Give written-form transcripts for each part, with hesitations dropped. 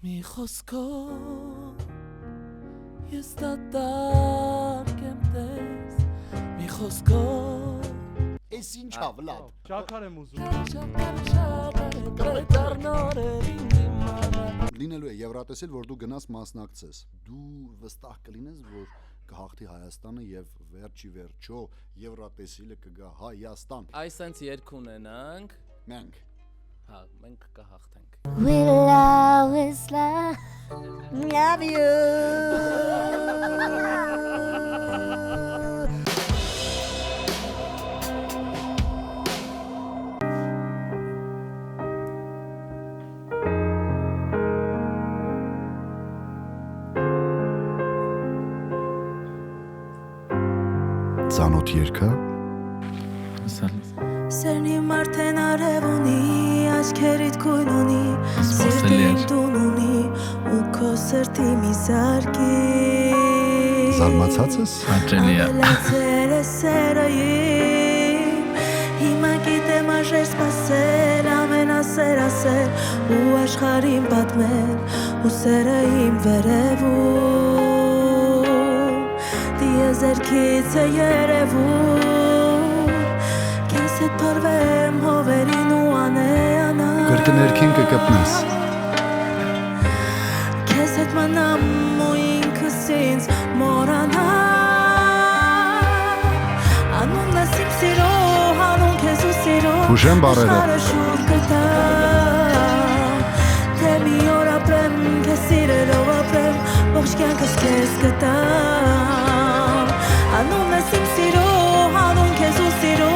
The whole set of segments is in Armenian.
Mi խոսքով ես դատարկեմ տես Mi խոսքով Էս ինչա Վլադ Շաքար եմ ուզում Լինելու է Եվրատեսիլ որ դու գնաս մասնակցես Դու վստահ կլինես որ կհաղթի Հայաստանը եւ վերջի վերջո Եվրատեսիլը կգա Հայաստան Այսենց երկ ունենանք Մենք Հա, մենք կհաղթենք We'll always love you Ծանոթ երկա Սերնի մարդեն արև ունի, աչքերիդ կույն ունի, սիրտին տուն ունի, ու քո սրտի մի զարկի Զարմացած ես Հաճելի է Լացեր է սերը իմ, հիմա գիտեմ աժեր սպասել, ամենասեր ասել, ու աշխարհին պատմել, ու սերը իմ վերևում, դիեզերքից է երևում Կեսետ պարվեմ հովերին ու անեանա Կրկներքին կկպնես Կեսետ մանամ ու ինքս ինձ մորանա Անունն ես իմ սիրո, հանուն քեզ ու սիրո Հուշեմ բարերը Աշխարհը շուր կտա Թե մի օր ապրեմ, քեզ սիրելով ապրեմ Ողջ կյանքս քեզ կտամ Անունն ես իմ սիրո, հանուն քեզ ու սիրո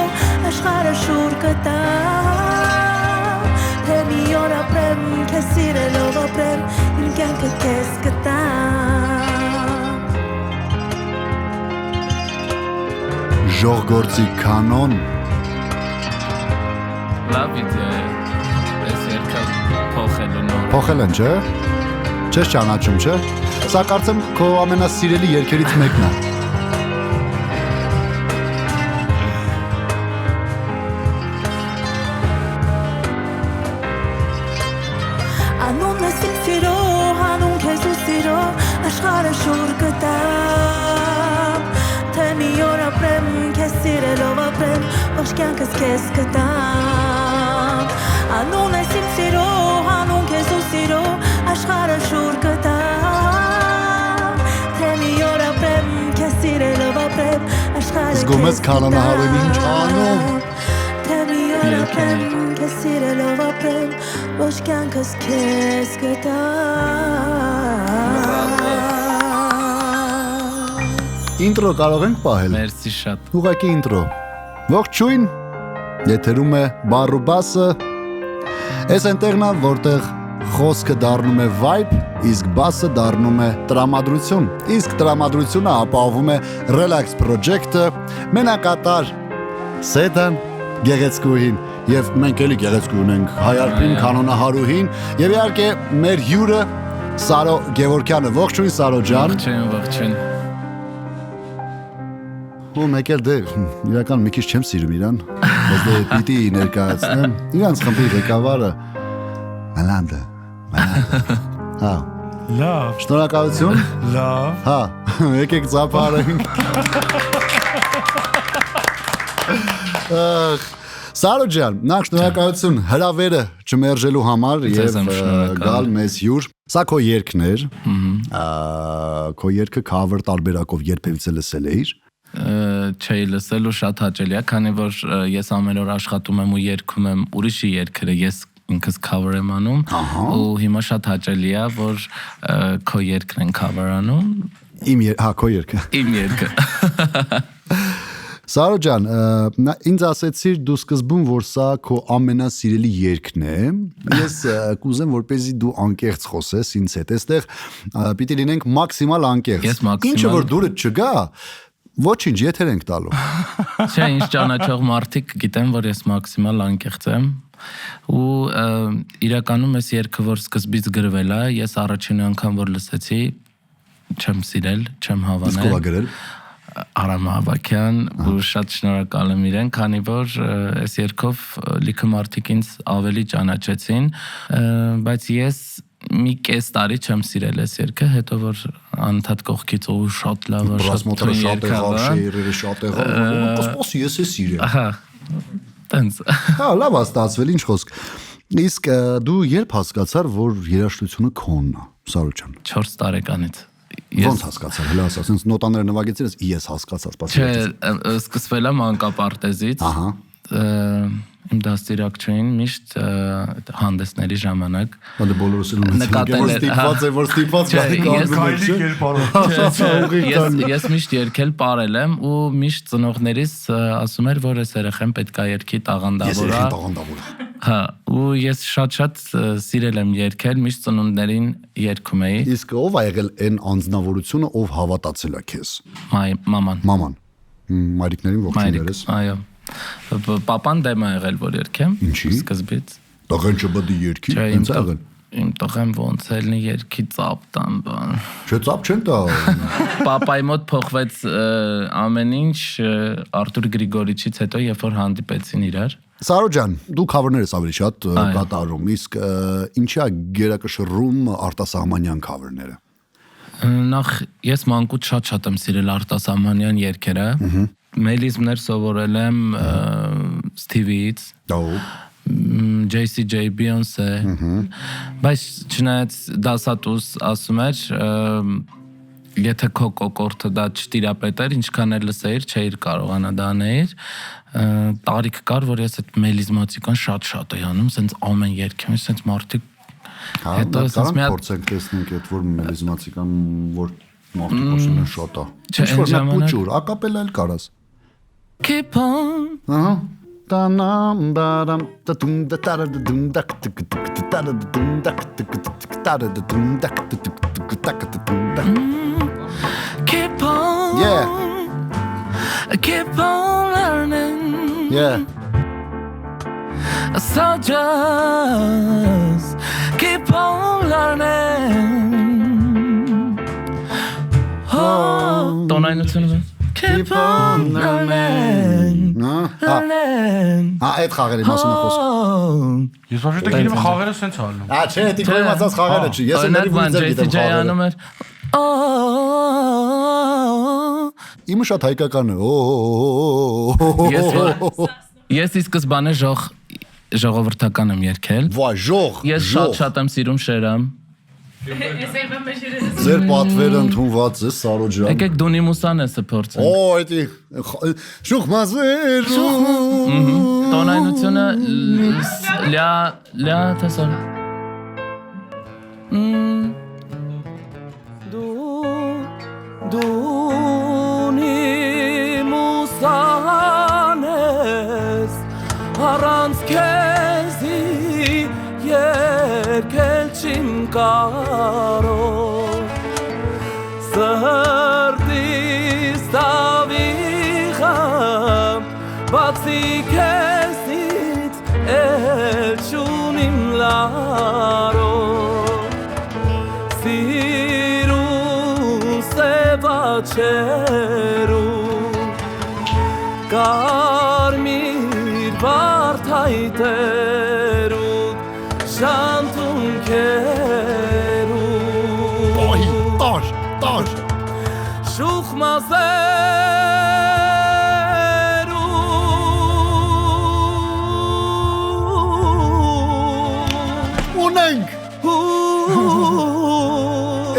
Աշխարհը շուր կտա Թե մի օր ապրեմ, քեզ սիրելով ապրեմ Իմ կյանքը քեզ կտամ Ժողգործի կանոն Լավ իդեա է Ես երկա փոխելու նոր Փոխել են չէ Չես ճանաչում չէ Սա կարծեմ քո ամենասիրելի երգերից մեկն է Անունն ես իմ սիրո, հանուն քեզ ու սիրո Աշխարհը շուր կտամ Թե մի օր ապրեմ, քեզ սիրելով ապրեմ Ողջ կյանքս քեզ կտամ Անունն ես իմ սիրո, հանուն քեզ ու սիրո Աշխարհը շուր կտամ Թե մի օր ապրեմ, քեզ սիրելով ապրեմ Աշխարհը Զգում ես կանոնահարույն ինչ անում Թե մի օր ապրեմ, քեզ սիրելով ապրեմ Ողջ կյանքս քեզ կտամ Ինտրո կարող ենք պահել Մերսի շատ Ուղղակի ինտրո Ողջույն Եթերում է բառու բասը Էս այնտեղն է որտեղ խոսքը դառնում է vibe իսկ բասը դառնում է տրամադրություն իսկ տրամադրությունը ապահովում է relax project-ը մենակատար Սեդան գեղեցկուհին եւ մենք էլի գեղեցկու ունենք հայարփին կանոնահարուհին եւ իհարկե մեր հյուրը Սարո Գևորգյանը ողջույն Սարո ջան Ողջույն Ու մեկ էլ դե իրական մի քիչ չեմ սիրում իրան բայց դե պիտի ներկայացնեմ իրանց խմբի ղեկավարը Մալանդը Հա Լավ Շնորհակալություն Լավ Հա եկեք ծափարենք Սարո ջան նախ շնորհակալություն հրավերը չմերժելու համար եւ գալ մեզ հյուր Սա քո երգն էր քո երգը cover տարբերակով երբևիցե լսել էիր Չէի լսելու շատ հաճելի է, քանի որ ես ամեն օր աշխատում եմ ու երգում եմ ուրիշի երգերը, ես ինքս cover եմ անում ու հիմա շատ հաճելի է, որ քո երգն են cover անում Հա քո երգը Իմ երգը Սարո ջան, ինձ ասեցիր դու սկզբում, որ սա քո ամենասիրելի երգն է Ես կուզեմ, որպեսզի դու անկեղծ խոսես ինձ հետ Այստեղ պիտի լինենք մաքսիմալ անկեղծ Ինչը որ դուրդ չգա Ոչինչ, եթեր ենք տալու Չէ, ինչ ճանաչող մարդիկ գիտեն, որ ես մաքսիմալ անկեղծ եմ ու իրականում ես երգը, որ սկզբից գրվել է Ես առաջին անգամ, որ լսեցի չեմ սիրել, չեմ հավանել Իսկ ով է գրել Արամ Հավաքյան ու շատ շնորհակալ եմ իրեն, քանի որ այս երգով լիքը մարդիկ ինձ ավելի ճանաչեցին, բայց ես մի կես տարի չեմ սիրել այս երգը, հետո որ անընդհատ կողքից ու շատ լավ է, Բրաս մոտորը շատ եղավ, շեյրերը շատ եղավ, կսպասի ես է սիրել։ Ահա, տենց։ Հա, լավ է ստացվել, ինչ խոսք։ Իսկ դու երբ հասկացար, որ երաժշտությունը քոնն է, Սարոջան։ 4 տարեկանից։ Ոնց հասկացար, հələ ասա, ասենց նոտաները նվագեցիր, ես հասկացա, սպասի։ Չէ, սկսվել է մանկապարտեզից։ Ահա։ Իմ դաստիարակչուհին միշտ հանդեսների ժամանակ Դե բոլորս էլ նկատել էր, որ ստիպված Քայլի կերպարով։ Ես միշտ երգել ապրել եմ ու միշտ ծնողներիս ասում էր, որ այս երեխան պետք է երգի տաղանդավոր է։ Հա, ու ես շատ սիրել եմ երգել, միշտ ծնունդներին երգում էի։ Իսկ ով ա եղել այն անձնավորությունը, ով հավատացել է քեզ։ Մաման։ Մաման։ Մայրիկներին ողջույններս։ Այո։ Պապան դեմ է եղել, որ երգեմ։ Ինչի։ Սկզբից։ Տղեն չբդի երգի, հենց ա եղել։ Իմ տղեն ոնց ելնի երգի ծապ տան բան։ Չէ, ծապ չեն տա։ Պապայի մոտ փոխվեց ամեն ինչ Արտուր Գրիգորիչից հետո, երբ որ հանդիպեցին իրար։ Սարոջան, դու քավերներ ես ավելի շատ կատարում, իսկ ինչի է գերակշռում արտասահմանյան քավերները։ Նախ ես մանկուց շատ եմ սիրել արտասահմանյան երգերը։ Մելիզմներ սովորել եմ Stevie-ից, JCJ, Beyoncé, բայց չնայած դասատուս ասում էր, եթե քո կոկորտը դա չտիրապետեր, ինչքան էլ լսեիր, չէիր կարողանա դա անել, տարիք կար, որ ես այդ մելիզմացիկան շատ էի անում, սենց ամեն երգեմ, սենց մարդիկ հետո ասես մի հատ փորձենք տեսնենք այդ որ մելիզմացիկան որ մարդիկ ասում են շատ է։ Ինչ-որ մի փուճուր, ակապելա էլ կարաս։ Keep on. Ահա։ Տանամ բարամ տտում դտարը դում դակ տկ տկ տտարը դում դակ տկ տկ տտարը դում դակ տկ տկ տակ տտում դակ։ Keep on. Yeah. Keep on learning. Yeah. So just keep on learning. Oh, Տոնայնությունը keep on learning. Learning. Այդ խաղերի մասին է խոսքը։ Ես ոչ թե գիտեմ խաղերը սենց ալնում։ Չէ, դի քոյ մացած խաղերը չի։ Ես էների վիզեր գիտեմ խաղերը։ Իմը շատ հայկական է։ Ես ի սկզբանե ժողովրդական եմ երգել։ Վայ, ժող։ Ես շատ եմ սիրում Շերամ։ Ձեր պատվերը ընդունված է, Սարոջան։ Եկեք Դունիմուսան ես փորձենք։ Էդի շուխ մազեր։ Տոնայնությունը լյա տեսան։ Դունիմուսան ես առանց քեզի երգել չիմ կարող Սրտիս տավիղը բացի քեզից էլ չունիմ լարով Սիրուն սևաչերու կարմիր վարդայտերու Շանտուն քերու Օй, տաշ Շուխ մազերու Ունենք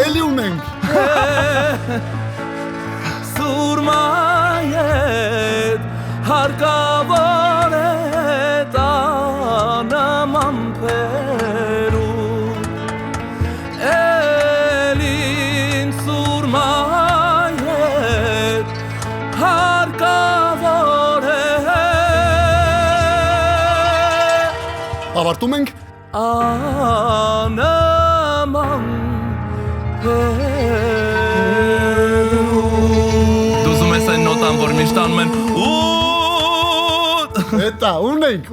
Էլի ունենք Սուրմայետ հարկավոր է տանամ ամպերու Էլին սուրմայետ հարկավոր է Ավարտում ենք Անամ ամպերու Դուզում ես այն նոտան, որ միշտ անում են Էտա, ունենք,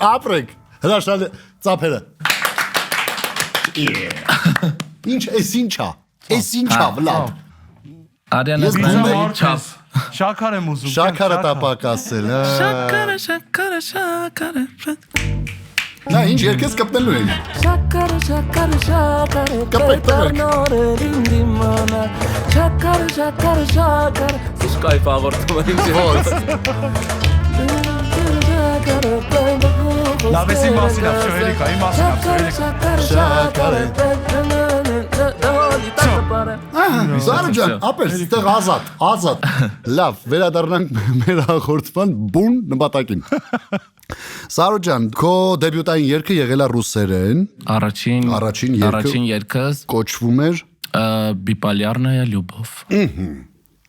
ապրեք Հրաշալ ծապերը Ինչ, ես ինչա, վլադ Արյանես Ես բոմբեի բոմբեի չափ Շաքար եմ ուզում։ Շաքարը տապակ ասել Շաքարը Նա ինչ երկես կպնելու են։ Շակարը, շակարը, շակարը, Կպեք, տվեք։ նորերին դիմանա։ Շակարը, շակարը, շակարը։ Ինչ կայֆ աղորդում է ինձ։ Լավեսի մասին ապշո հելիկայի մասին ապշո Սարո ջան, ապեր, ստեղ ազատ։ Լավ, վերադառնանք մեր հաղորդման բուն նպատակին։ Սարո ջան, քո դեբյուտային երգը եղել է ռուսերեն, Առաջին երկս կոչվում էր Биполярная любовь.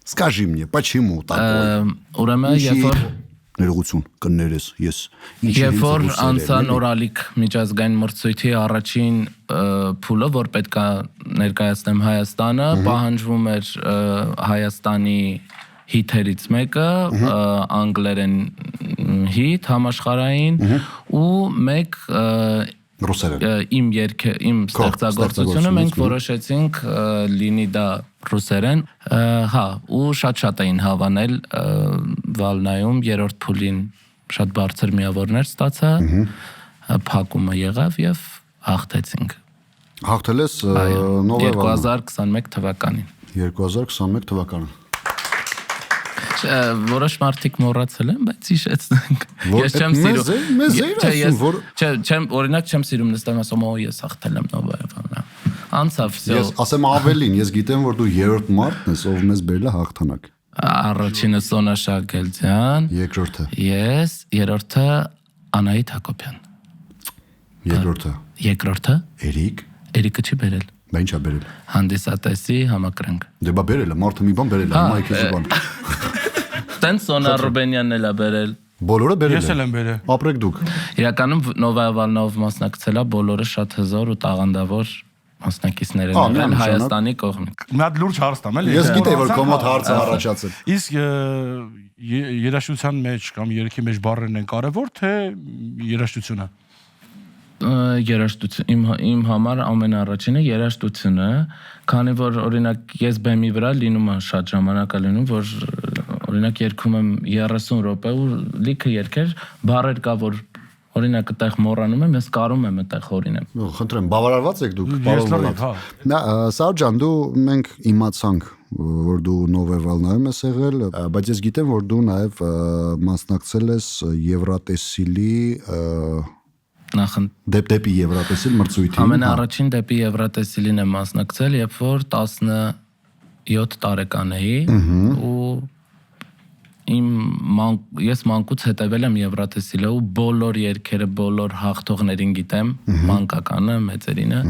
Скажи мне, почему такое? Ուրեմն երբ Ներողություն, կներես, ես Երբ որ անցան օրալիք միջազգային մրցույթի առաջին փուլը, որ պետք է ներկայացնեմ Հայաստանը, պահանջվում էր Հայաստանի հիթերից մեկը, անգլերեն հիթ համաշխարհային ու մեկ իմ ստեղծագործությունը մենք որոշեցինք լինի դա ռուսերեն, հա, ու շատ էին հավանել Վալնայում երրորդ փուլին շատ բարձր միավորներ ստացա, փակումը եղավ եւ հաղթեցինք։ Հաղթել ես նովեմբեր 2021 թվականին։ 2021 թվականին։ Որոշ մարդիկ մոռացել են, բայց հիշեցնենք։ Ես չեմ սիրում։ Չէ, օրինակ չեմ սիրում նստեմ ասում, ես հաղթել եմ նովեմբեր։ Անցավ всё։ Ես ասեմ ավելին, ես գիտեմ, որ դու երրորդ մարդն ես, ով մեզ բերել է հաղթանակ։ Առաջինը Սոնա Շագելյան, Երկրորդը։ ես, երրորդը Անահիտ Հակոբյան։ Երկրորդը Էրիկը չի բերել։ Բա ինչ է բերել։ Հանդիսատեսի համակրանք։ Դե բա բերել է, մարդը մի բան բերել է, հիմա եկես ու բան։ Տենց Սոնա Ռուբենյանն էլ է բերել։ Բոլորը բերել Ես էլ եմ բերել։ Ապրեք դուք։ Իրականում Նովայավալնով մասնակցել է բոլորը շատ հզոր ու տաղանդավոր մասնակիցներ են Հայաստանի կողմից։ Մի հատ լուրջ հարց տամ էլի։ Ես գիտեի, որ քո մոտ հարցը առաջացել։ Իսկ երաժշտության մեջ կամ երգի մեջ բառերն են կարևոր, թե երաժշտությունը։ Երաժշտություն իմ համար ամենաառաջինը երաժշտությունը, քանի որ օրինակ ես բեմի վրա լինում եմ շատ ժամանակ լինում, որ օրինակ երգում եմ 30 րոպե ու լիքը երգեր, բառեր կա, որ օրինակ այդտեղ մոռանում եմ, ես կարում եմ այդտեղ հորինեմ։ Խնդրեմ, բավարարված եք դուք, պարոն։ Սարո ջան, դու մենք իմացանք, որ դու Նովեվալնայում ես եղել, բայց ես գիտեմ, որ դու նաև մասնակցել ես Եվրատեսիլի դեպի Եվրատեսիլ մրցույթին։ Ամենաառաջին դեպի Եվրատեսիլին եմ մասնակցել, երբ որ 17 տարեկան էի ու ես մանկուց հետևել եմ Եվրատեսիլը ու բոլոր երգերը, բոլոր հաղթողներին գիտեմ, մանկականը, մեծերինը։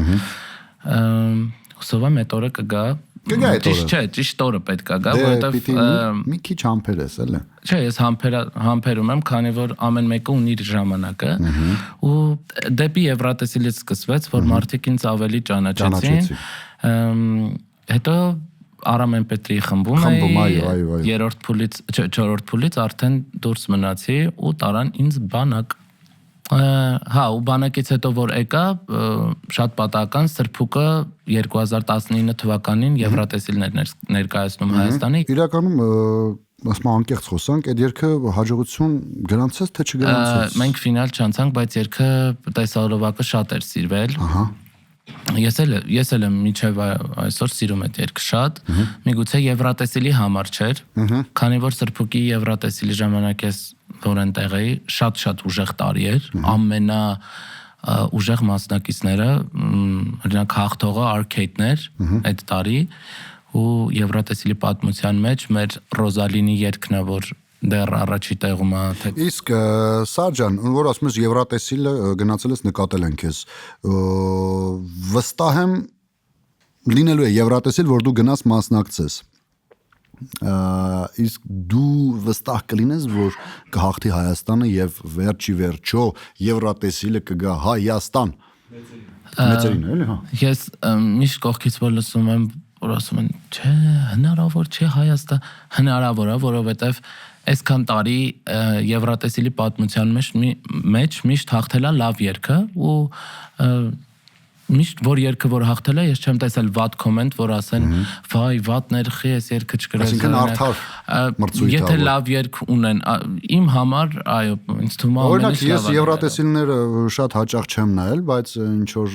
Հուսով եմ այդ օրը կգա։ Կգա այդ օրը։ Չէ, ճիշտ օրը պետք է գա, որովհետև մի քիչ համբեր ես, էլի։ Չէ, ես համբերում եմ, քանի որ ամեն մեկը ունի իր ժամանակը ու դեպի Եվրատեսիլից սկսվեց, որ մարդիկ ինձ ավելի ճանաչեցին։ Հետո Արամեն Պետրիի խմբում էի, երրորդ փուլից, չորրորդ փուլից արդեն դուրս մնացի ու տարան ինձ բանակ։ Հա, ու բանակից հետո որ եկա, շատ պատահական Սրբուկը 2019 թվականին Եվրատեսիլներ ներկայացնում Հայաստանի։ Իրականում ասում անկեղծ խոսանք, այդ երգը հաջողություն գրանցեց թե չգրանցեց։ Մենք ֆինալ չանցանք, բայց երգը տեսահոլովակը շատ էր սիրվել։ Ահա։ Ես էլ եմ միջև այսօր սիրում այդ երգը շատ, միգուցե Եվրատեսիլի համար չէր, քանի որ Սրբուկի Եվրատեսիլի ժամանակ ես որ այնտեղ էի, շատ ուժեղ տարի էր, ամենա ուժեղ մասնակիցները, օրինակ հաղթողը Arcade-ն էր այդ տարի ու Եվրատեսիլի պատմության մեջ մեր Ռոզալինի երգն է, որ դեռ առաջի տեղում է։ Իսկ Սաջան, որ ասում ես Եվրատեսիլը գնացել ես նկատել են քեզ, վստահ եմ լինելու է Եվրատեսիլ, որ դու գնաս մասնակցես։ Իսկ դու վստահ կլինես, որ կհաղթի Հայաստանը եւ վերջի վերջո Եվրատեսիլը կգա Հայաստան։ Մեծերին էլի, հա։ Ես միշտ կողքից որ լսում եմ, որ ասում են, չէ, հնարավոր չէ Հայաստան, հնարավոր է, որովհետեւ այսքան տարի Եվրատեսիլի պատմության մեջ միշտ հաղթել է լավ երգը ու Միշտ որ երգը որ հաղթել է, ես չեմ տեսել վատ կոմենտ, որ ասեն, վայ, վատ ներխի ես երգը չգրես։ Այսինքն արդար մրցույթ Եթե լավ երգ ունեն, իմ համար, այո, ինձ թվում է Օրինակ ես եվրատեսիլները շատ հաճախ չեմ նայել, բայց ինչ որ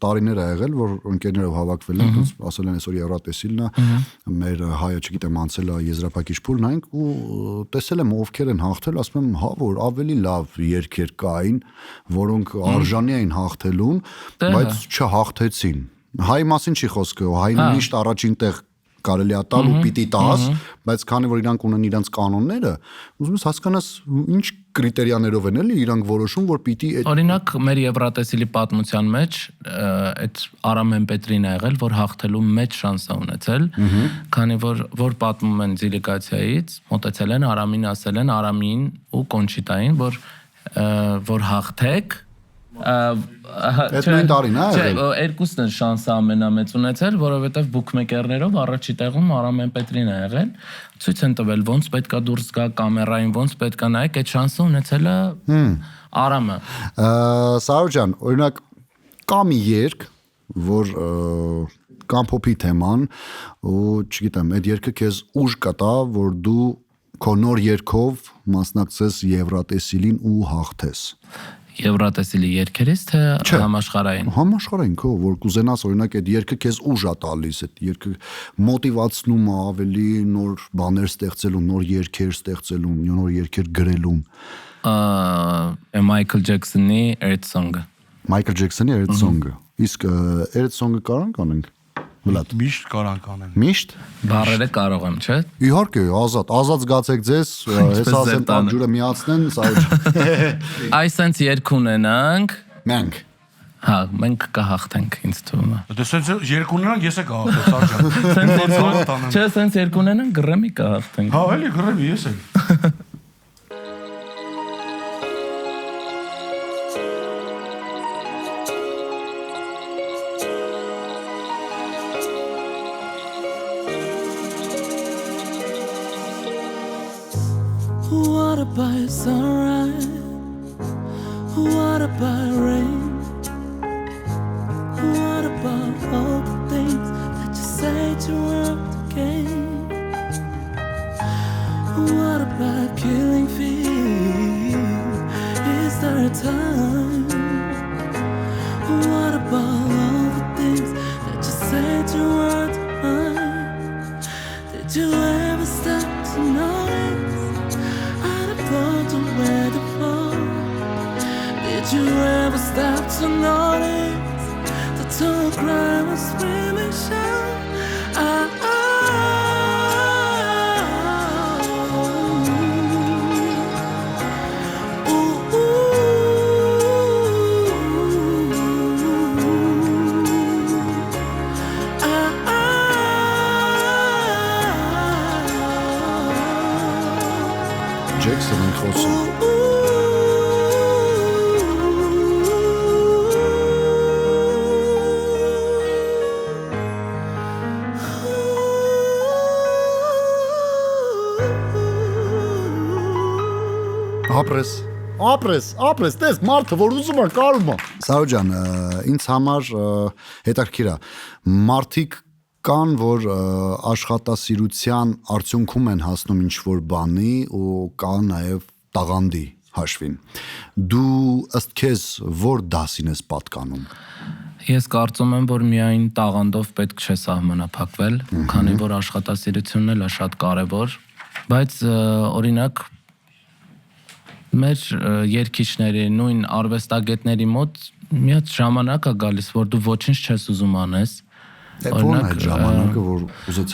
տարիներ ա եղել, որ ընկերներով հավաքվել ենք, ասել են այսօր եվրատեսիլն է, մեր հայը, չգիտեմ, անցել է եզրափակիչ փուլ նայենք ու տեսել եմ ովքեր են հաղթել, ասում եմ, հա, որ ավելի լավ երգեր կային, որոնք արժանի էին հաղթելուն, բայց չհաղթեցին։ Հայ մասին չի խոսքը, հային միշտ առաջին տեղ կարելի է տալ ու պիտի տաս, բայց քանի որ իրանք ունեն իրանք կանոնները, ուզում ես հասկանաս ինչ կրիտերիաներով են էլի իրանք որոշում, որ պիտի Օրինակ մեր Եվրատեսիլի պատմության մեջ այդ Արամ Մեմպետրին ա եղել, որ հաղթելու մեծ շանս ա ունեցել, քանի որ պատմում են դելեգացիայից, մոտեցել են Արամին, ասել են Արամին ու Կոնչիտային, որ հաղթեք Այդ նույն տարին, երկուսն են շանսը ամենամեծ ունեցել, որովհետև բուքմեյքերներով առաջի տեղում Արամ Մեմպետրին ա եղել, ցույց են տվել ոնց պետքա դուրս գա կամերային, ոնց պետքա նայեք, այդ շանսը ունեցել է Արամը։ Սարո ջան, օրինակ կա մի երգ, որ կամփոփի թեման, ու չգիտեմ, այդ երգը քեզ ուժ կտա, որ դու քո նոր երգով մասնակցես Եվրատեսիլին ու հաղթես։ Եվրատեսիլի երգերից թե համաշխարհային։ Համաշխարհային քո որ կուզենաս օրինակ այդ երգը քեզ ուժ է տալիս, այդ երգը մոտիվացնում է ավելի նոր բաներ ստեղծելու, նոր երգեր ստեղծելու, նոր երգեր գրելու։ Michael Jackson-ի Earth Song-ը։ Michael Jackson-ի Earth Song-ը։ Իսկ Earth Song-ը կարանք անենք։ Միշտ կարանք անենք։ Միշտ։ Բառերը կարող եմ, չէ՞։ Իհարկե, ազատ զգացեք ձեզ, հեսա ասեմ տան ջուրը միացնեն, Այս sense երգ ունենանք։ Մենք։ Հա, մենք կհաղթենք, ինձ թվում է։ Դե sense երգ ունենանք, ես է կհաղթեմ, Սարժան։ Չէ, sense երգ ունենանք, գրեմի կհաղթենք։ Հա, էլի գրեմի, ես եմ։ What about sunrise? What about rain? What about all the things that you say to work to gain? What about killing fear? Is there a time? What about all the things that you say to work to find? Did you ever stop to notice? To where to fall? Did you ever stop to notice the tall crowd was screaming shout? Jackson են խոսում։ Ապրես, տես մարդը, որ ուզում է, կարում է։ Սարո ջան, ինձ համար հետաքրքիր է, մարդիկ կան, որ աշխատասիրության արդյունքում են հասնում ինչ-որ բանի ու կա նաև տաղանդի հաշվին։ Դու ըստ քեզ որ դասին ես պատկանում։ Ես կարծում եմ, որ միայն տաղանդով պետք չէ սահմանափակվել, քանի որ աշխատասիրությունն էլ է շատ կարևոր, բայց օրինակ մեր երգիչների, նույն արվեստագետների մոտ մի հատ ժամանակ է գալիս, որ դու ոչինչ չես ուզում անես։ Օրինակ ժամանակը, որ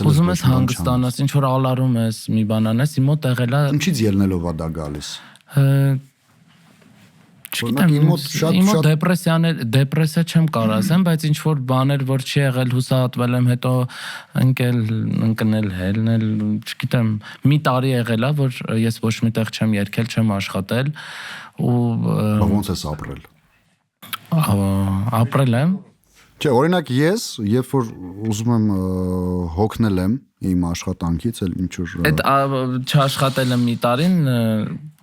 ուզում ես հանգստանաս, ինչ որ ալարում ես, մի բան անես, իմ մոտ եղել է։ Ինչից ելնելով է դա գալիս։ Չգիտեմ, իմ մոտ դեպրեսիա չեմ կարող ասեմ, բայց ինչ որ բաներ, որ չի եղել, հուսահատվել եմ, հետո ընկնել, հելնել, չգիտեմ, մի տարի եղել է, որ ես ոչ միտեղ չեմ երգել, չեմ աշխատել ու ոնց ես ապրել։ Ապրել եմ։ Չէ, օրինակ ես, երբ որ ուզում եմ հոգնել եմ իմ աշխատանքից, էլ ինչ որ Այդ չաշխատելը մի տարին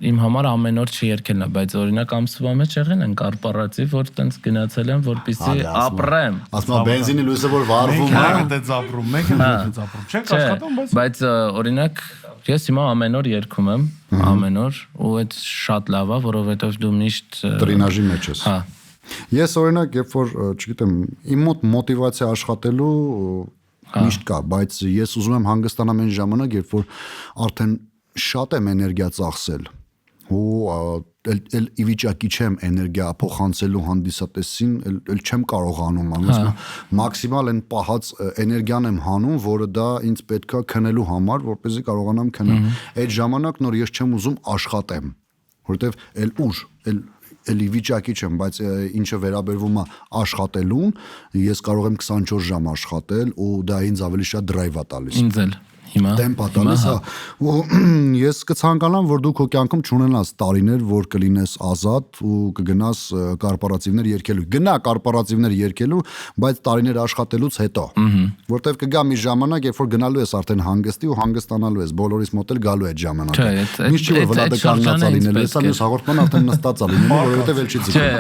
իմ համար ամեն օր չերկելն է, բայց օրինակ ամսվա մեջ եղել են կորպորատիվ, որ տենց գնացել եմ, որպեսզի ապրեմ։ ասում եմ բենզինի լույսը որ վառվում է, Այդպես ապրում, մեկ էլ այդպես ապրում։ Չեք աշխատում, Բայց օրինակ ես հիմա ամեն օր երգում եմ, ամեն օր, ու այդ շատ լավ է, որովհետև դու միշտ տրինաժի մեջ ես։ Հա։ Ես օրինակ, երբ որ, չգիտեմ, իմ մոտ մոտիվացիա աշխատելու միշտ կա, բայց ես ուզում եմ հանգստանամ այն ժամանակ, երբ որ արդեն շատ եմ էներգիա ծախսել, ու էլ ի վիճակի չեմ էներգիա փոխանցելու հանդիսատեսին, էլ չեմ կարողանում, մաքսիմալ են պահած էներգիան եմ հանում, որը դա ինձ պետքա քնելու համար, որպեսզի կարողանամ քնել։ Այդ ժամանակ նոր ես չեմ ուզում աշխատեմ, որովհետև էլ ուժ, էլի վիճակի չեմ, բայց ինչը վերաբերվում է աշխատելուն, ես կարող եմ 24 ժամ աշխատել ու դա ինձ ավելի շատ դրայվ է տալիս։ Ինձ էլ հիմա տեմպ է տալիս, ու ես կցանկանամ, որ դու քո կյանքում չունենաս տարիներ, որ կլինես ազատ ու կգնաս կորպորատիվներ երգելու։ Գնա կորպորատիվներ երգելու, բայց տարիներ աշխատելուց հետո, որտեվ կգա մի ժամանակ, երբ որ գնալու ես արդեն հանգստի ու հանգստանալու ես, բոլորիս մոտ էլ գալու է ժամանակը։ Միշտ չի որ վլադը կանգնած լինելու, հեսա մյուս հաղորդման արդեն նստած է լինելու, որովհետև էլ չի ձգում։ Չէ,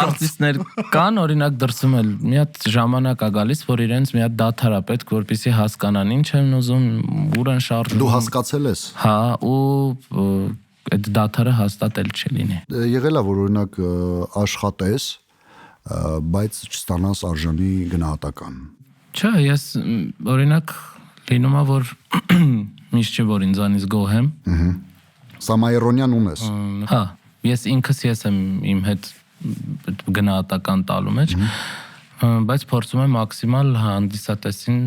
արտիստներ կան, օրինակ դրսում էլ մի հատ ժամանակ է գալիս, որ իրենց մի հատ դադար է պետք, որպեսզի հասկանան ինչ են ուզում, ուր են շարժվում։ Դու հասկացել ես։ Հա, ու այդ դադարը հաստատել չլինի։ Եղել է որ օրինակ աշխատես, բայց չստանաս արժանի գնահատական։ Չէ, ես օրինակ լինում է որ միշտ չի որ ինձանից գոհեմ։ Սամայրոնյան ունես։ Հա, ես ինքս եմ իմ հետ գնահատական տալու մեջ, բայց փորձում եմ մաքսիմալ հանդիսատեսին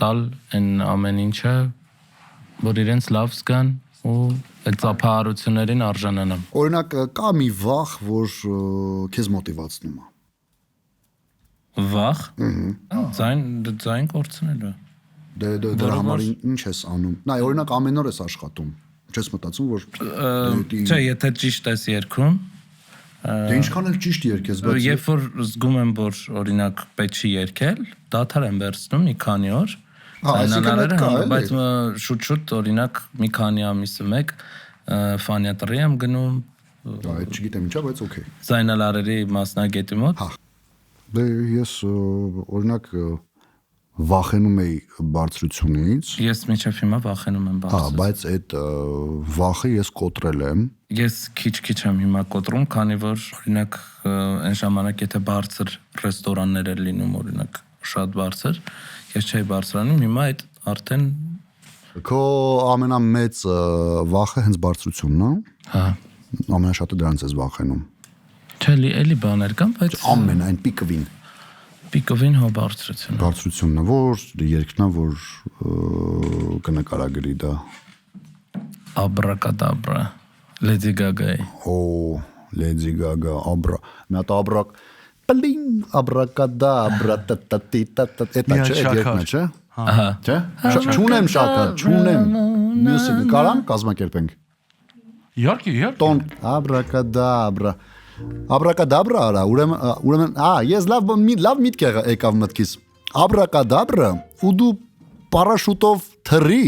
տալ այն ամեն ինչը, որ իրենց լավ զգան ու այդ ծափահարություններին արժանանան։ Օրինակ կա մի վախ, որ քեզ մոտիվացնում է։ Վախ։ Ձայն կորցնելը։ Դրա համար ինչ ես անում։ Նայ, օրինակ ամեն օր ես աշխատում։ Չես մտածում, որ Չէ, եթե ճիշտ ես երգում, դե ինչքան էլ ճիշտ երգես, բայց երբ որ զգում եմ, որ օրինակ պետք չի երգել, դադար եմ վերցնում մի քանի օր։ Այսինքն այդ կա, էլի։ Բայց շուտ օրինակ մի քանի ամիսը մեկ ֆանիատրի եմ գնում։ Այդ չգիտեմ ինչա, բայց օքեյ։ Զայնալարերի մասնագետի մոտ։ Դե ես օրինակ վախենում էի բարձրությունից։ Ես մինչև հիմա վախենում եմ բարձրությունից։ Բայց այդ վախը ես կոտրել եմ։ Ես քիչ եմ հիմա կոտրում, քանի որ օրինակ այն ժամանակ եթե բարձր ռեստորաններ էր լինում, օրինակ շատ բարձր, ես չէի բարձրանում, հիմա այդ արդեն Քո ամենամեծ վախը հենց բարձրությունն է։ Հա։ Ամենաշատը դրանից ես վախենում։ Չէ, էլի բաներ կան, բայց Ամենայն պիկովին հո բարձրությունը։ Բարձրությունն է, որ երկնա, որ կնկարագրի դա։ Աբրակադաբրա, Lady Gaga-ի։ Lady Gaga, abra։ Մի հատ աբրակ պլին աբրակադաբրա տատատիտա էտա չէ, երկնա չէ։ Ահա։ Չէ։ Չունեմ շակա, չունեմ։ Մյուսը կարամ կազմակերպենք։ Իհարկե։ Տոն աբրակադաբրա։ Աբրակադաբրա արա, ուրեմն, ես լավ միտք եկավ մտքիս։ Աբրակադաբրա ու դու պարաշուտով թռի,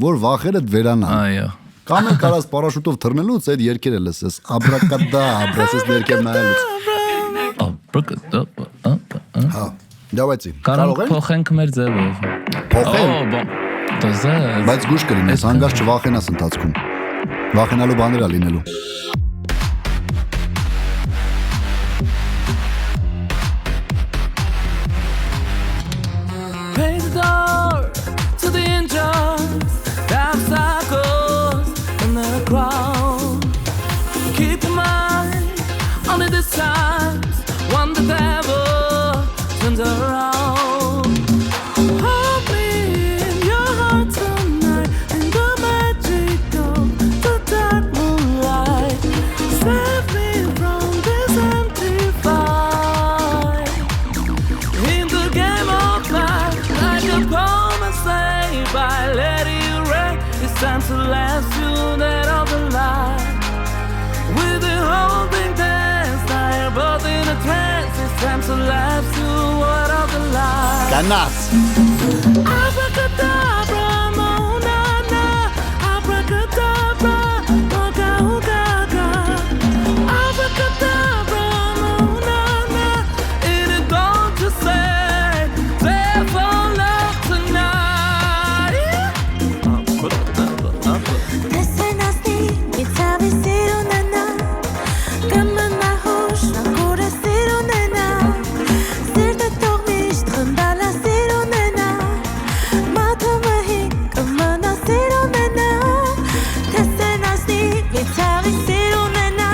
որ վախերդ վերանան։ Այո։ Կամ էլ կարաս պարաշուտով թռնելուց այդ երկերը լսես։ Աբրակադաբրա, ես ներքև նայելուց։ Աբրակադաբրա։ Հա։ Դավայցի։ Կարող ենք փոխենք մեր ձևով։ Փոխենք։ Դոզը։ Բայց գուշ կլինես, հանգած չվախենաս ընթացքում։ Վախենալու բաներ է լինելու։ Praise the Lord to the angels, that circles in the crowd. Keep in mind, only this times when the devil turns around. Hold me in your heart tonight, in the magic of the dark moonlight. Save me from this empty fight. In the game of life, like a poem I say by Lady Ray, it's time to last you that of the light. With the whole thing dance, now you're both in a trance. It's time to last you what of the Կանաց Abracadabra, monana, abracadabra, moga uga ga. Abracadabra, monana, it is all to say, there's all love tonight. Տեսնասնի միցավի սիրունենա Կմնա հուշ նակուրը սիրունենա Սիրտը թող միշտ խնդալա սիրունենա Մաթը մհի կմնա սիրունենա Տեսնասնի միցավի սիրունենա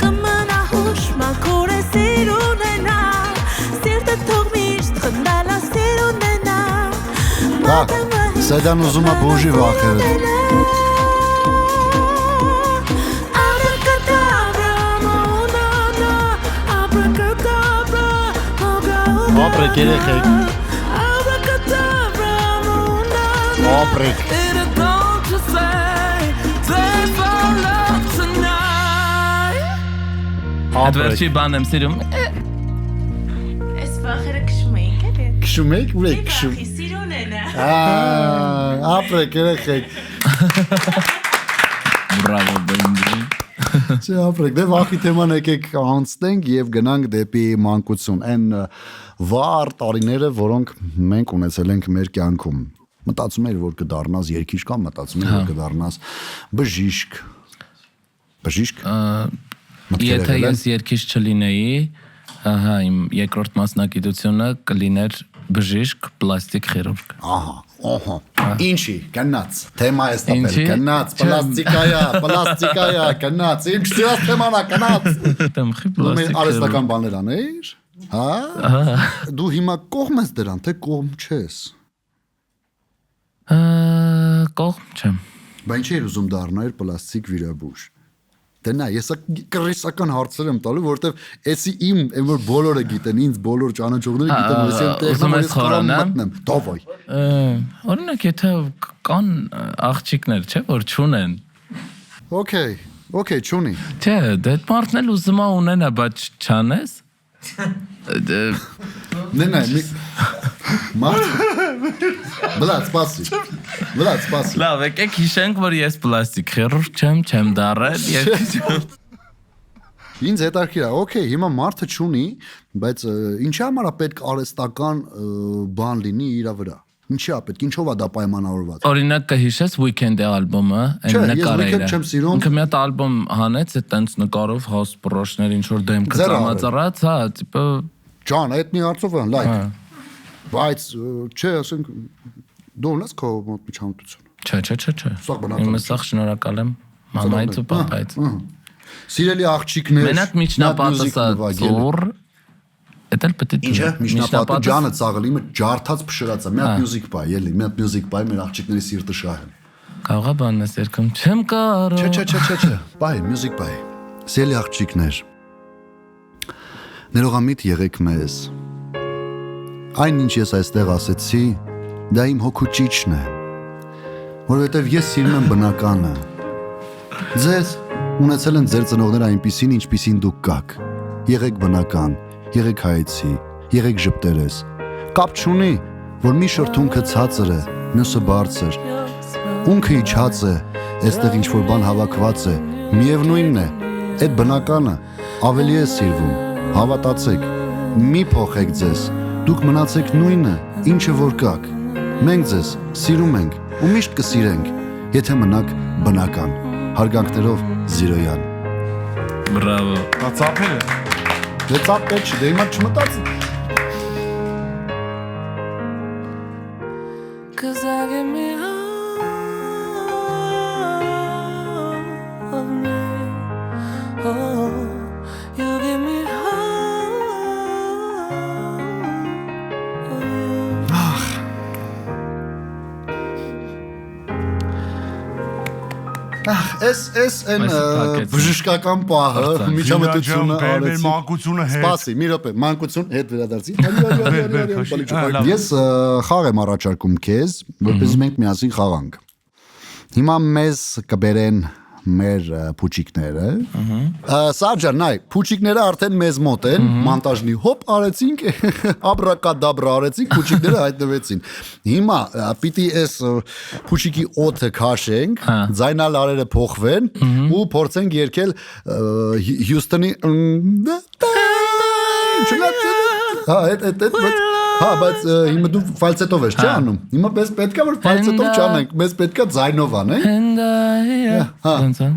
Կմնա հուշ նակուրը սիրունենա Սիրտը թող միշտ խնդալա սիրունենա Մաթը մհի Սեդան ուզում է բուժի վախերը Abracadabra, monana, abracadabra, moga uga Ապրեք երեխեք Abracadabra, monana, Ապրեք it is all to say, there's all love tonight. Այդ վերջի բան եմ սիրում Այս վախերը քշում էինք էլի Քշում եք ուր եք քշում սիրունենա Ապրեք երեխեք Բրավո բենդի Չէ ապրեք դե վախի թեման եկեք անցնենք եւ գնանք դեպի մանկություն այն վառ տարիները որոնք մենք ունեցել ենք մեր կյանքում մտածում էր որ կդառնաս երգիչ կամ մտածում էր որ կդառնաս բժիշկ Եթե ես երկիչ չլինեի ահա իմ երկրորդ մասնագիտությունը կլիներ բժիշկ պլաստիկ խիրուրգ ահա ինչի կնաց թեմա է ստապել Ինչի? կնաց պլաստիկայա կնաց ինչ դրած թեմանա կնաց Տեմխի Դու պլաստիկ արհեստական բաներ աներ հա դու հիմա կողմ ես դրան թե կողմ չես կողմ չեմ Բա ինչ էր ուզում դառնալ պլաստիկ վիրաբույժ Դե նա ես կռիսական հարցեր եմ տալու որովհետև էսի իմ այն որ բոլորը գիտեն ինձ բոլոր ճանաչողները գիտեն որ ես ուզում ես խորանամ? մտնեմ դովայ Օրինակ եթե կան աղջիկներ չէ որ չունեն Okay չունի Չէ դե այդ մարդն էլ ուզում է ունենա բայց չանես Նենա մարդ Բլադ սպասի Լավ եկեք հիշենք որ ես պլաստիկ խիրուրգ չեմ դառել Ինձ հետաքրքիր է okay հիմա մարդը չունի բայց ինչի համար է պետք արհեստական բան լինի իր վրա Ինչի է պետք ինչով է դա պայմանավորված Օրինակ կհիշես Weekend-ի ալբոմը, Չէ, այն ես նկարը Weekend չեմ սիրում։ Ինքը մի հատ ալբոմ հանեց, այդ տենց նկարով house բրոշներ ինչ որ դեմքը Ձեռ ծամածառած, հա, տիպը Ջան, այդ մի հարցով են լայք Բայց չէ, ասենք դու ունես քո մոտ միջամտություն Չէ Սա բնական Իմը սաղ շնորհակալ եմ մամայից ու պապայից Սիրելի աղջիկներ Մենակ միջնապատասա ծուր Էդ էլ պետք է Ինչը միջնապատը ջանը ծաղել իմը ջարդած փշրած է մի հատ մյուզիկ բայ էլի մի հատ մյուզիկ բայ մեր աղջիկների սիրտը շահեն Կարող է բանն ես երգում չեմ կարող Չէ բայ մյուզիկ բայ Սիրելի աղջիկներ Ներողամիտ եղեք մեզ Այն ինչ ես այստեղ ասեցի դա իմ հոգու ճիճն է որովհետև ես սիրում եմ բնականը Ձեզ ունեցել են ձեր ծնողները այնպիսին ինչպիսին դուք կաք Եղեք բնական Եղեք հայեցի, եղեք ժպտերես Կապ չունի, որ մի շրթունքը ցածր է, մյուսը բարձր Ունքը իջած է, այստեղ ինչ-որ բան հավաքված է Միևնույնն է, այդ բնականը ավելի է սիրվում Հավատացեք, մի փոխեք ձեզ Դուք մնացեք նույնը, ինչը որ կաք Մենք ձեզ սիրում ենք ու միշտ կսիրենք Եթե մնաք բնական Հարգանքներով Զիրոյան Բրավո Դա ծափել է Դե ծապ պետք չի, դե հիմա չմտած Cause I give me all of me. Oh, you give me all of you. Էս են բժշկական պահը միջամտությունը արեցի մանկությունը հետ Սպասի, մի րոպե, մանկություն հետ վերադարձի Ես խաղ եմ առաջարկում քեզ, որպեսզի մենք միասին խաղանք Հիմա մեզ կբերեն մեր փուչիկները։ Սաջան, նայ, փուչիկները արդեն մեզ մոտ են, մոնտաժնի հոպ արեցինք, աբրակադաբրա արեցինք, փուչիկները հայտնվեցին։ Հիմա պիտի այս փուչիկի օդը քաշենք, ձայնալարերը փոխվեն ու փորձենք երգել Հյուսթոնի բայց հիմա դու ֆալցետով ես, չէ՞ անում։ Հիմա մեզ պետքա որ ֆալցետով չանենք, մեզ պետքա ձայնով անենք։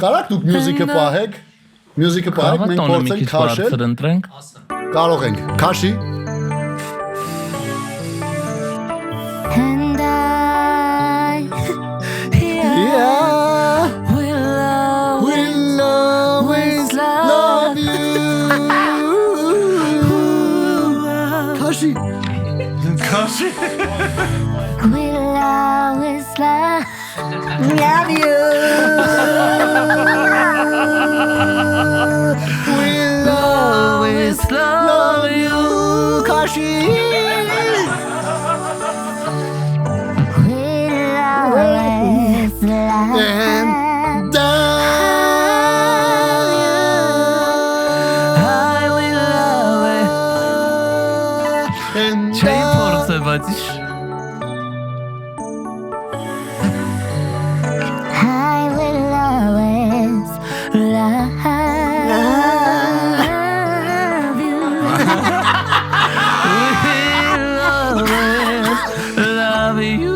Կարաք դուք մյուզիկը պահեք, մենք փորձենք քաշել։ Կարող ենք, քաշի։ And I Will always love you. Քաշի։ Քաշի։ will always love you. Will always love you. Քաշի։ Will always love And I will always Չէի փորձը, բայց I will always love you. love you.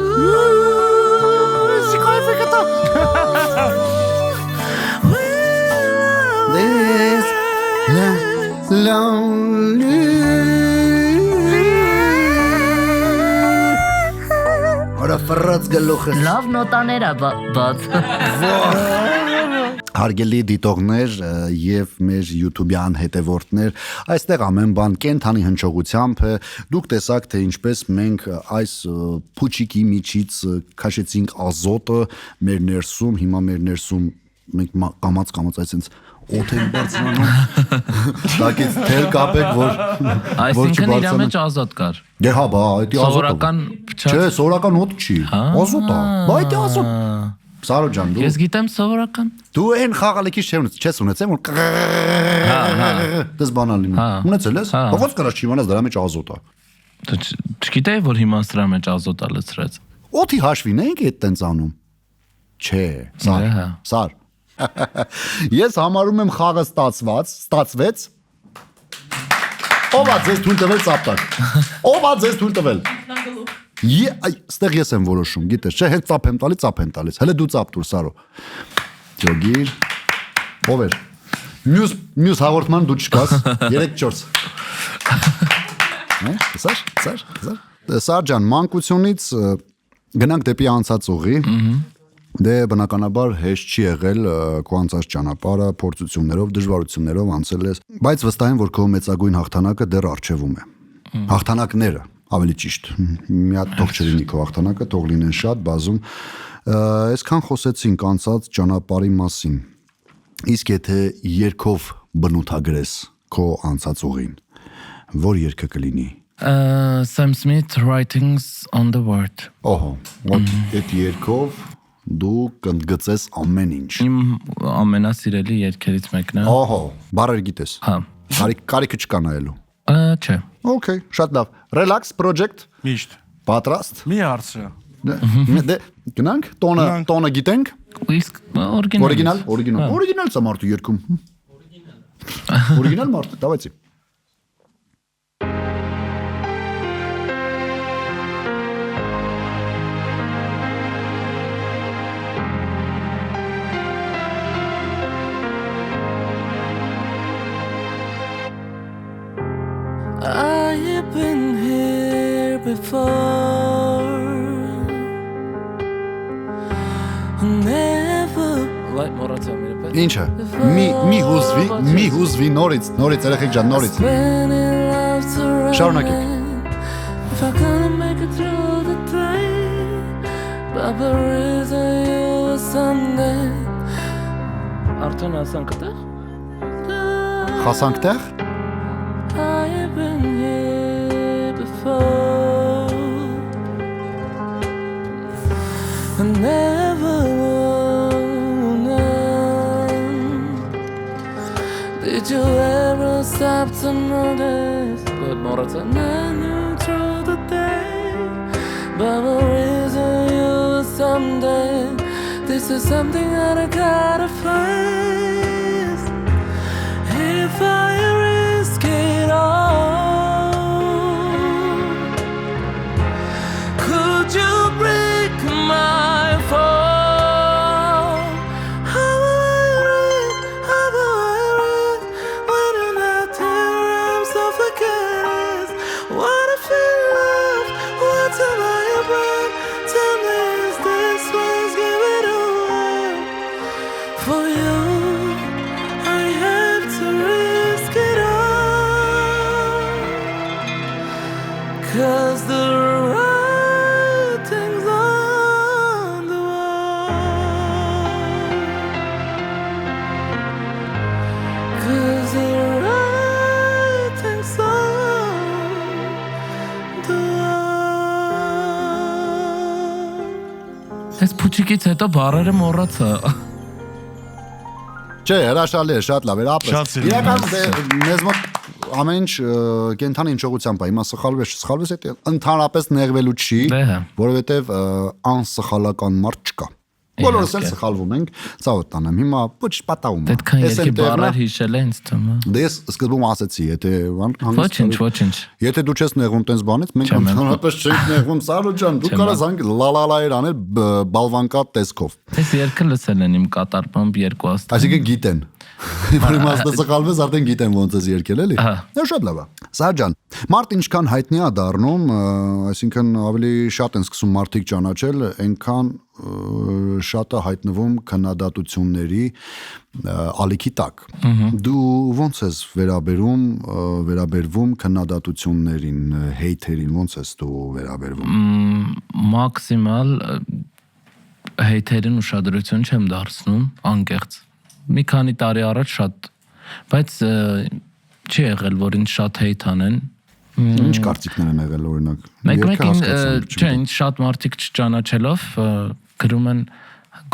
this lonely. Արա ֆռած գլուխը։ Լավ նոտաներ է, բայց Հարգելի դիտողներ եւ մեր YouTube-յան հետևորդներ, այստեղ ամեն բան կենթանի հնչողությամբ է։ Դուք տեսաք թե ինչպես մենք այս փուչիկի միջից քաշեցինք ազոտը մեր ներսում, հիմա մեր ներսում մենք կամած այսպես օդ են բարձրանում։ Դակից թել կապեք, որ այսինքն իր մեջ ազոտ կար։ Դե հա, բա, դա ազոտ է։ Սովորական Չէ, սովորական օդ չի։ Ազոտ է։ Բայ դա ազոտ։ Սարո ջան, դու Ես գիտեմ սովորական։ Դու այն խաղալիքից չես ունեցել, որ դες բանալ լինի։ Ունեցել ես։ Ո՞ց կարաս չիմանաս դրա մեջ ազոտ է։ Չգիտեի, որ հիմա սրա մեջ ազոտ է լցրած։ Օդի հաշվին ենք այդ տենց անում։ Չէ, սար։ Ես համարում եմ խաղը ստացվեց։ Ո՞վ է ձեզ թույլ տվել ծափտակ։ Ո՞վ է ձեզ թույլ տվել։ Ստեղ ես եմ որոշում, գիտես, չէ, հենց ծափ եմ տալիս, հələ դու ծափ տուր, Սարո։ Ջոգիր։ Ո՞վ էր։ Մյուս հաղորդման դու չկաս, 3-4։ Սար ջան, մանկությունից գնանք դեպի անցած ուղի։ Դե բնականաբար հեշտ չի եղել քո անցած ճանապարհը, փորձություններով, դժվարություններով անցել ես, բայց վստահ եմ, որ քո մեծագույն հաղթանակը դեռ առջևում է։ Հաղթանակները ավելի ճիշտ։ Մի հատ թող չլինի քո հաղթանակը, թող լինեն շատ բազում։ Այսքան խոսեցինք անցած ճանապարհի մասին։ Իսկ եթե երկով բնութագրես քո անցած ուղին, որ երկը կլինի։ Sam Smith Writings on the Word։ Օհո, այդ երկով դու կընդգծես ամեն ինչ։ Իմ ամենասիրելի երգերից մեկն է։ Օհո, բառեր գիտես։ Հա։ Կարիքը չկա նայելու։ Չէ։ Okay, շատ լավ։ Relax project։ Միշտ։ Պատրաստ։ Մի հարցը։ Դե գնանք, տոնը գիտենք։ Իսկ օրիգինալ։ Օրիգինալ ծա մարդու երկում։ Օրիգինալ մարդ, давайте։ I have been here before. Never. Լայ մոռացա մի րոպե։ Ինչը։ Մի հուզվի նորից երեխեք ջան, նորից։ Շարունակեք։ If I couldn't make it through the train, Papa is you Sunday. Արդեն ասանք այդտեղ։ Հասանք տեղ։ I have been here before. I never wanna Could you ever stop to notice? But more than you through the day. But the reason you someday. This is something that I gotta face. If I risk it all, could you break my fall? How will I read when you're not here? I'm suffocated. What if in love? What's am I about? Tell me, is this what's give it away? For you, I have to risk it all. 'Cause the writing's on the wall. 'Cause the writing's on the wall. Այս փուչիկից հետո բառերը մոռացա։ Չէ, հրաշալի է, շատ լավ էր, ապրես։ Շատ սիրուն Իրական մեզ մոտ ամեն ինչ կենթանի հնչողությամբ է, հիմա սխալվես, չսխալվես, այդ ընդհանրապես նեղվելու չի, Դե հա։ որովհետև անսխալական մարդ չկա։ Բոլորս էլ սխալվում ենք, ցավոտ տանեմ, հիմա ոչ պատահում է։ Այդքան երկի բառեր հիշել է ինձ թվում է։ Դե ես սկզբում ասեցի, եթե Ոչինչ։ Եթե դու չես նեղվում տենց բանից, մենք ընդհանրապես չենք նեղվում, Սարո ջան, դու կարաս լալալայր անել բալվանկա տեսքով։ Այս երգը լսել են իմ կատարմամբ երկու աստղ։ Այսինքն գիտեն։ Որ իմաստը սխալվես, արդեն գիտեն ոնց ես երկել, էլի։ Դա շատ լավ է։ Սար ջան, մարդ ինչքան հայտնի է դառնում, այսինքն ավելի շատ են սկսում մարդիկ ճանաչել, այնքան շատ է հայտնվում քննադատությունների ալիքի տակ։ Դու ոնց ես վերաբերվում քննադատություններին, հեյթերին, ոնց ես դու վերաբերվում։ Մաքսիմալ հեյթերին ուշադրություն չեմ դարձնում, անկեղծ։ Մի քանի տարի առաջ շատ, բայց չի եղել, որ ինձ շատ հեյթ անեն։ Ինչ կարծիքներ են եղել օրինակ։ Մեկ-մեկ չէ, ինձ շատ մարդիկ չճանաչելով գրում են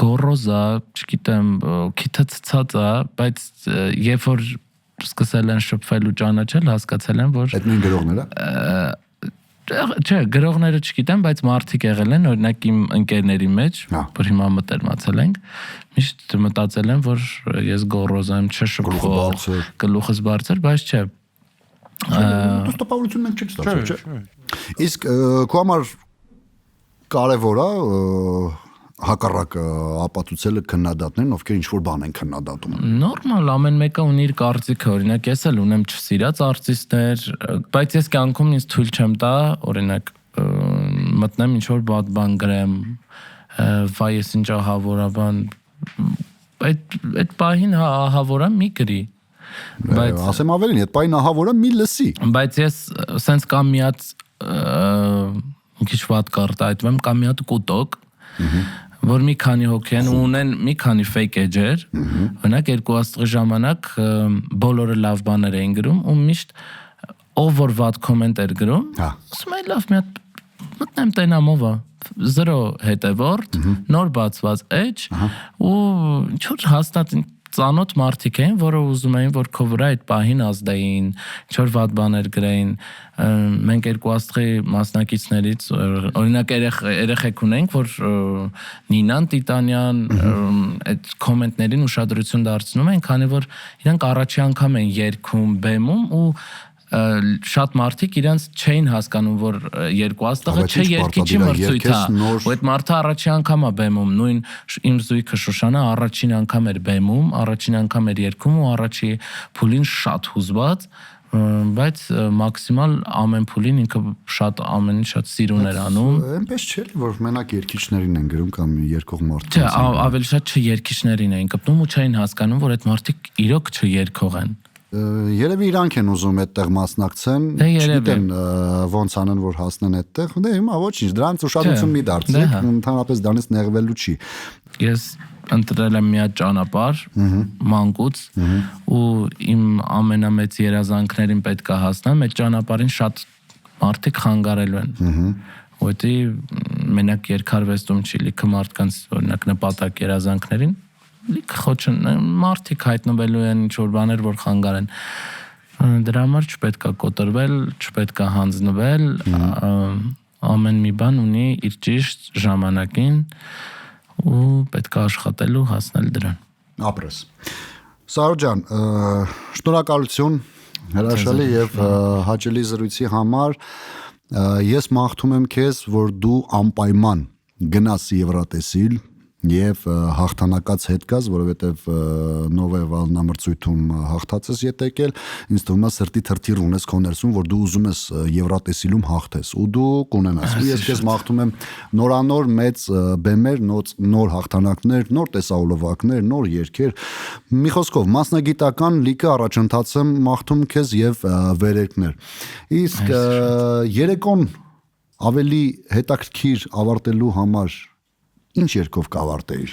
գոռոզա, չգիտեմ, քիթը ցած է, բայց երբ որ սկսել են շփվել ու ճանաչել, հասկացել են, որ Այդ նույն գրողները։ Չէ, գրողները չգիտեմ, բայց մարդիկ եղել են, օրինակ իմ ընկերների մեջ, որ հիմա մտերմացել ենք, միշտ մտածել են, որ ես գոռոզ եմ, չշփվող, գլուխս բարձր, բայց չէ։ Դու տպավորություն մենք չեք ստացել, չէ։ Իսկ քո համար կարևոր է հակառակը ապացուցելը քննադատներն, ովքեր ինչ-որ բան են քննադատում։ Նորմալ, ամեն մեկը ունի իր կարծիքը, օրինակ ես էլ ունեմ չսիրած արտիստներ, բայց ես կյանքում ինձ թույլ չեմ տա, օրինակ մտնեմ ինչ-որ բադ բան գրեմ, վայ ես ինչ ահավորաբան, այդ պահին ահավորա մի գրի։ Ասեմ ավելին, այդ պահին ահավորա մի լսի։ Բայց ես սենց կամ միած մի քիչ վատ կարտայտվեմ, կամ մի հատ կուտոկ, որ մի քանի հոգի են ու ունեն մի քանի fake edge-եր, օրինակ երկու աստղի ժամանակ բոլորը լավ բաներ էին գրում ու միշտ ով որ վատ կոմենտ էր գրում, ասում էի լավ մի հատ մտնեմ տենամովը 0 հետևորդ, նոր բացված edge ու ինչ-որ հաստատ ծանոթ մարդիկ էին, որը ուզում էին, որ քո վրա այդ պահին ազդեին, ինչ-որ վատ բաներ գրեին, մենք երկու աստղի մասնակիցներից, օրինակ երեխեք ունենք, որ Նինան Տիտանյան այդ կոմենտներին ուշադրություն դարձնում են, քանի որ իրանք առաջի անգամ են երգում, բեմում ու շատ մարդիկ իրանց չէին հասկանում, որ երկու աստղը չէ երկիչի մրցույթ է, ու այդ մարդը առաջի անգամ է բեմում, նույն իմ զույգը Շուշանը առաջին անգամ էր բեմում, առաջին անգամ էր երգում ու առաջի փուլին շատ հուզված, բայց մաքսիմալ ամեն փուլին ինքը շատ ամեն ինչ շատ սիրուն էր անում։ Այնպես չէ, որ մենակ երգիչներին են գրում կամ երգող մարդիկ։ Չէ, ավելի շատ չերգիչներին էին կպնում ու չէին հասկանում, որ այդ մարդիկ իրոք չերգող են։ Երևի իրանք են ուզում այդտեղ մասնակցեն, չգիտեն ոնց անեն, որ հասնեն այդտեղ։ Դե հիմա ոչինչ, դրանց ուշադրություն մի դարձրեք, ընդհանրապես դրանից նեղվելու չի։ Ես ընտրել եմ մի հատ ճանապարհ մանկուց ու իմ ամենամեծ երազանքներին պետք է հասնեմ, այդ ճանապարհին շատ մարդիկ խանգարելու են։ Որտի մենակ երկարվեստում չի լիքը մարդկանց օրինակ նպատակ երազանքներին լիք խոչն մարդիկ հայտնվելու են ինչ-որ բաներ, որ խանգար են։ Դրա համար չպետք է կոտրվել, չպետք է հանձնվել, ամեն մի բան ունի իր ճիշտ ժամանակին ու պետք է աշխատել ու հասնել դրան։ Ապրես։ Սարո ջան, շնորհակալություն հրաշալի եւ հաճելի զրույցի համար։ Ես մաղթում եմ քեզ, որ դու անպայման գնաս Եվրատեսիլ եւ հաղթանակած հետ գաս, որովհետեւ նովե վալնամրցույթում հաղթացես ետեկել, ինձ թվում է սրտի թրթիր ունես քո ներսում, որ դու ուզում ես Եվրատեսիլում հաղթես ու դու կունենաս։ Ու ես քեզ մաղթում եմ նորանոր մեծ բեմեր, նոր հաղթանակներ, նոր տեսահոլովակներ, նոր երգեր։ Մի խոսքով, մասնագիտական լիքը առաջընթաց եմ մաղթում քեզ եւ վերելքներ։ Իսկ երեկոն ավելի հետաքրքիր ավարտելու համար ինչ երկով կավարտեիր։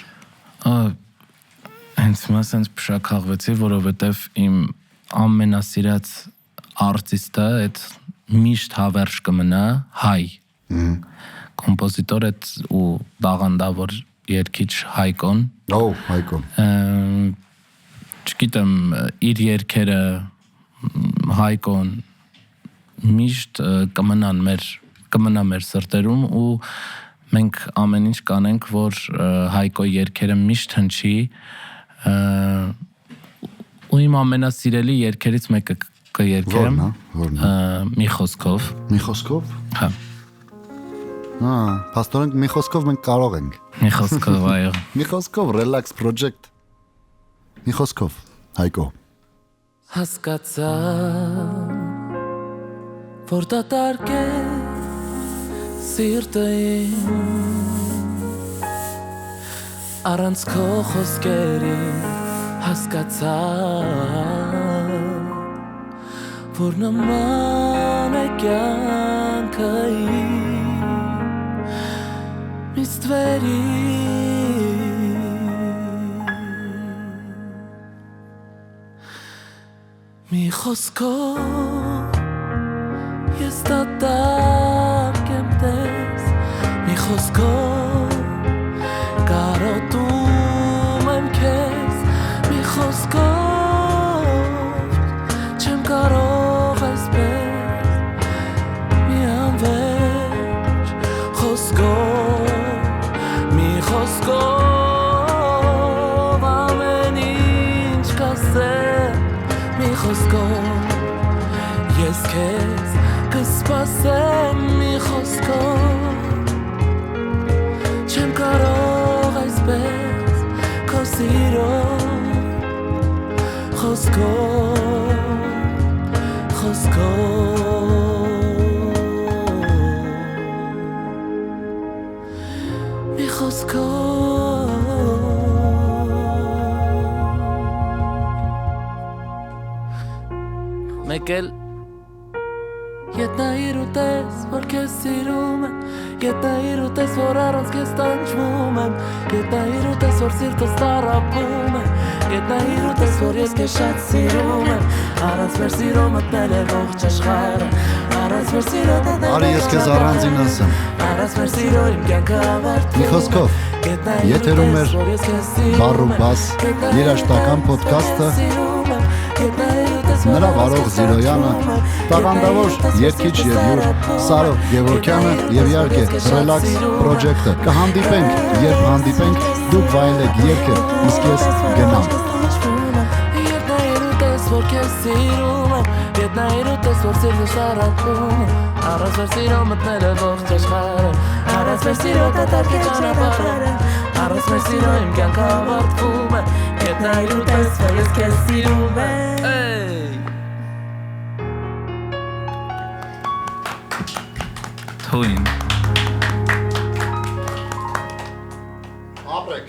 Հենց հիմա սենց փշաքաղվեցի, որովհետև իմ ամենասիրած արտիստը այդ միշտ հավերժ կմնա հայ։ Կոմպոզիտոր այդ ու բաղանդավոր երգիչ Հայկոն։ Հայկոն։ Չգիտեմ, իր երգերը Հայկոն միշտ կմնա մեր սրտերում ու մենք ամեն ինչ կանենք, որ Հայկո երգերը միշտ հնչի ու իմ ամենասիրելի երգերից մեկը կերգեմ մի խոսքով։ Մի խոսքով։ Հա։ Փաստորեն մի խոսքով մենք կարող ենք։ Մի խոսքով, այո։ Մի խոսքով relax project։ Մի խոսքով Հայկո։ Հասկացա, որ դատարկ է սիրտը իմ առանց քո խոսքերի հասկացա որ նման է կյանքը իմ միստվերի մի խոսքով ես դատարկ եմ տես մի խոսքով կարոտում եմ քեզ մի խոսքով չեմ կարող այսպես մի անվերջ խոսքով մի խոսքով ամեն ինչ կասեմ մի խոսքով ես քեզ կսպասեմ մի խոսքով չեմ կարող այսպես քո սիրով մի խոսքով մեկ էլ Ետնայիր ու տես, որ քեզ սիրում եմ Ետնայիր ու տես, որ առանց քեզ տանջվում եմ Ետնայիր ու տես, որ սիրտս տառապում է Ետնայիր ու տես, որ ես քեզ շատ սիրում եմ Առանց մեր սիրո մտնել է ողջ աշխարհը Առանց մեր սիրո Արի ես քեզ առանձին ասեմ Առանց մեր սիրո իմ կյանքը ավարտվում Մի խոսքով եթերում էր Բառ ու բաս երաժշտական ոդքասթը Նրա վարող Զիրոյանը, տաղանդավոր երգիչ եւ յուր Սարո Գևորգյանը եւ իհարկե Relax Project-ը։ Կհանդիպենք, երբ հանդիպենք, դուք վայելեք երգը, իսկ ես գնամ։ Որ քեզ սիրում եմ Ետնայիր ու տես, որ սիրտս տառապում է Առանց մեր սիրո մտնել է ողջ աշխարհը Առանց մեր սիրո դատարկ է ճանապարհը Առանց մեր սիրո իմ կյանքը ավարտվում է Ետնայիր ու տես, որ ես քեզ սիրում եմ Թույն Ապրեք